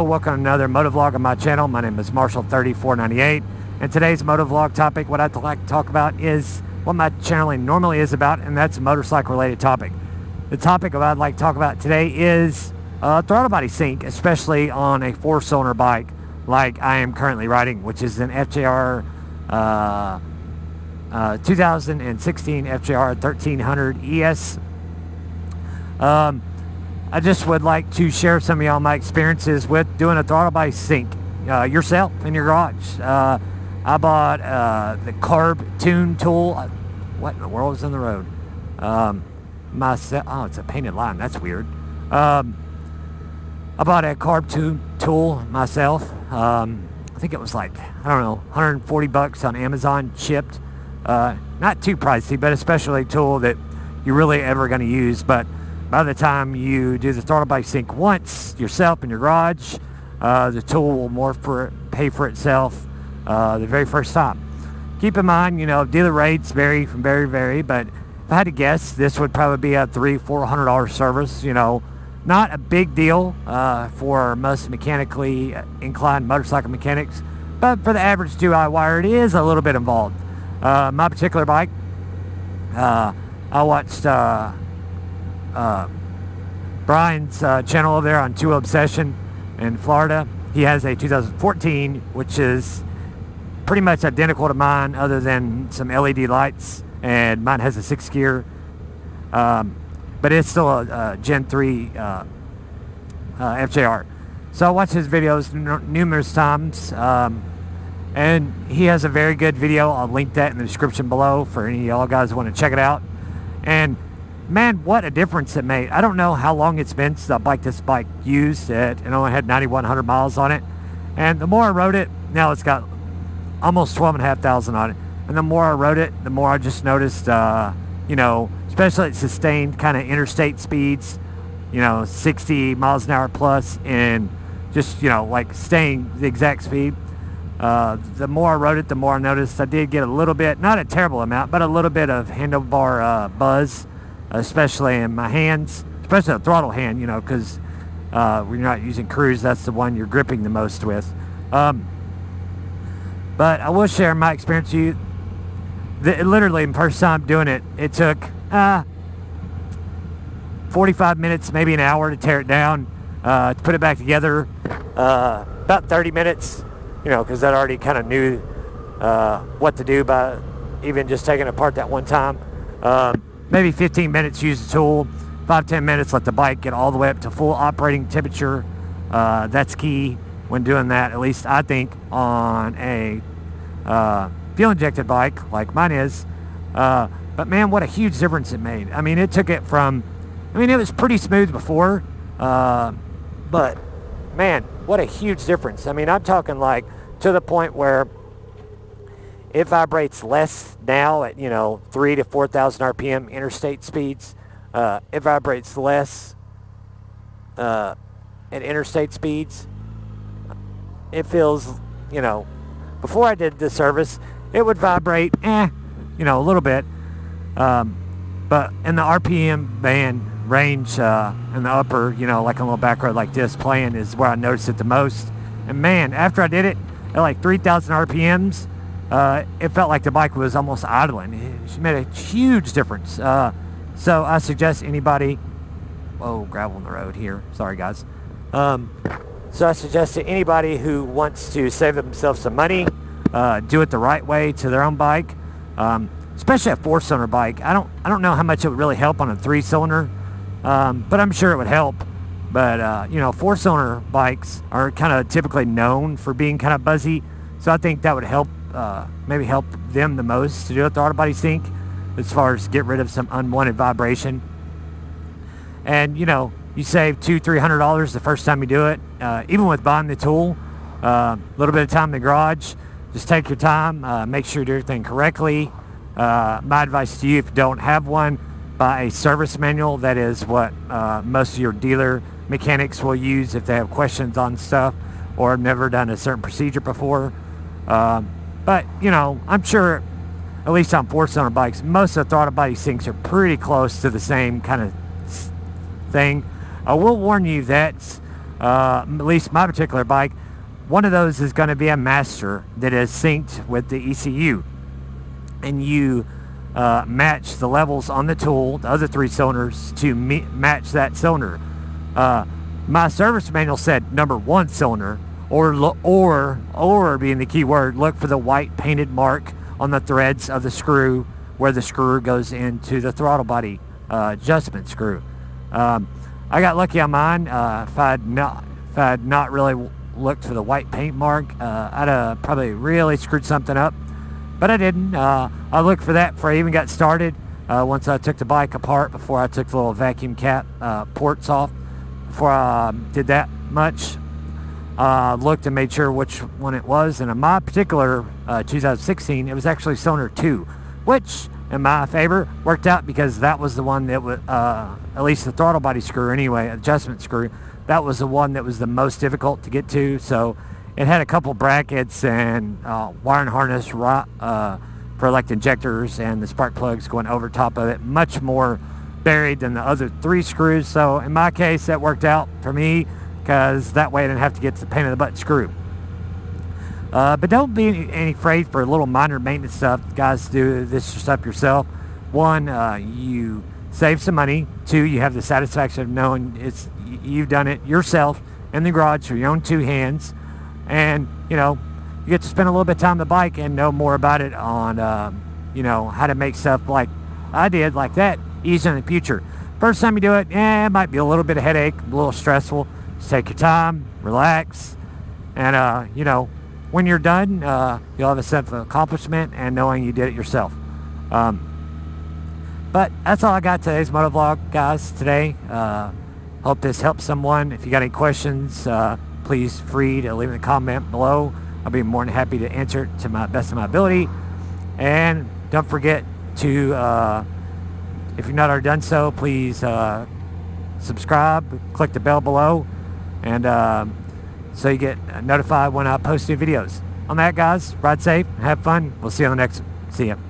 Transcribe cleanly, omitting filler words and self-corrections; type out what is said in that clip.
welcome to another motovlog on my channel. My name is Marshall3498, and today's motovlog topic, what I'd like to talk about is what my channel normally is about, and that's a motorcycle related topic. The topic that I'd like to talk about today is throttle body sync, especially on a 4-cylinder bike like I am currently riding, which is an FJR 2016 FJR 1300 ES. I just would like to share some of y'all my experiences with doing a throttle body sync yourself in your garage. I bought the carb tune tool. What in the world is on the road? Oh, it's a painted line. That's weird. I bought a carb tune tool myself. I think it was like, I don't know, 140 bucks on Amazon, shipped. Not too pricey, but especially a tool that you're really ever going to use. But by the time you do the throttle body sync once yourself in your garage, the tool will pay for itself the very first time. Keep in mind, you know, dealer rates vary from vary, but if I had to guess, this would probably be a $300-400 service. You know, not a big deal for most mechanically inclined motorcycle mechanics, but for the average 2i-wire, it is a little bit involved. My particular bike, I watched Brian's channel over there on 2 Obsession in Florida. He has a 2014, which is pretty much identical to mine other than some LED lights, and mine has a 6 gear, but it's still a Gen 3 FJR. So I watched his videos numerous times, and he has a very good video. I'll link that in the description below for any of y'all guys who want to check it out. And man, what a difference it made. I don't know how long it's been since I biked this bike used it, and only had 9,100 miles on it. And the more I rode it, now it's got almost 12,500 on it. And the more I rode it, the more I just noticed, you know, especially at sustained kind of interstate speeds, you know, 60 miles an hour plus, and just, you know, like staying the exact speed. The more I rode it, the more I noticed I did get a little bit, not a terrible amount, but a little bit of handlebar buzz, especially in my hands, especially the throttle hand, you know, because when you're not using cruise, that's the one you're gripping the most with. But I will share my experience with you. Literally, the first time doing it, it took 45 minutes, maybe an hour to tear it down, to put it back together. About 30 minutes, you know, because I already kind of knew what to do by even just taking it apart that one time. Maybe 15 minutes, use the tool. 5-10 minutes, let the bike get all the way up to full operating temperature. That's key when doing that, at least I think, on a fuel injected bike like mine is. But man, what a huge difference it made. I mean, it took it from, I mean, it was pretty smooth before, but man, what a huge difference. I mean, I'm talking like to the point where it vibrates less now at, you know, 3,000 to 4,000 RPM interstate speeds. It vibrates less at interstate speeds. It feels, you know, before I did the service, it would vibrate, you know, a little bit. But in the RPM band range, in the upper, you know, like a little back road like this playing is where I noticed it the most. And man, after I did it at like 3,000 RPMs, it felt like the bike was almost idling. It made a huge difference. So I suggest anybody, whoa, gravel on the road here. Sorry guys. So I suggest to anybody who wants to save themselves some money, do it the right way to their own bike, especially a 4-cylinder bike. I don't know how much it would really help on a 3-cylinder, but I'm sure it would help. But you know, 4-cylinder bikes are kind of typically known for being kind of buzzy, so I think that would help, maybe help them the most to do a throttle body sync, as far as get rid of some unwanted vibration. And you know, you save $200-300 the first time you do it. Even with buying the tool, a little bit of time in the garage, just take your time, make sure you do everything correctly. My advice to you, if you don't have one, buy a service manual. That is what most of your dealer mechanics will use if they have questions on stuff or have never done a certain procedure before. But you know, I'm sure, at least on 4-cylinder bikes, most of the throttle body syncs are pretty close to the same kind of thing. I will warn you that at least my particular bike, one of those is going to be a master that is synced with the ECU. And you match the levels on the tool, the other 3 cylinders, to match that cylinder. My service manual said number 1 cylinder, or being the key word, look for the white painted mark on the threads of the screw where the screw goes into the throttle body adjustment screw. I got lucky on mine. If I had not really looked for the white paint mark, I'd have probably really screwed something up. But I didn't. I looked for that before I even got started. Once I took the bike apart, before I took the little vacuum cap ports off, before I did that much, looked and made sure which one it was. And in my particular 2016, it was actually cylinder 2, which in my favor worked out because that was the one that was, at least the throttle body screw anyway, adjustment screw, that was the one that was the most difficult to get to. So it had a couple brackets and wiring harness for like injectors and the spark plugs going over top of it, much more buried than the other 3 screws. So in my case, that worked out for me because that way I didn't have to get the pain in the butt screw. But don't be any afraid for little minor maintenance stuff. Guys, do this stuff yourself. 1, you save some money. 2, you have the satisfaction of knowing you've done it yourself in the garage with your own 2 hands. And, you get to spend a little bit of time on the bike and know more about it on, how to make stuff like I did, like that, easier in the future. First time you do it, it might be a little bit of headache, a little stressful. Just take your time, relax, and, when you're done, you'll have a sense of accomplishment and knowing you did it yourself. But that's all I got today's motovlog, guys, today. Hope this helps someone. If you got any questions, please free to leave a comment below. I'll be more than happy to answer it to my best of my ability. And don't forget to, if you've not already done so, please subscribe, click the bell below, and so you get notified when I post new videos. On that, guys, ride safe, have fun. We'll see you on the next one. See ya.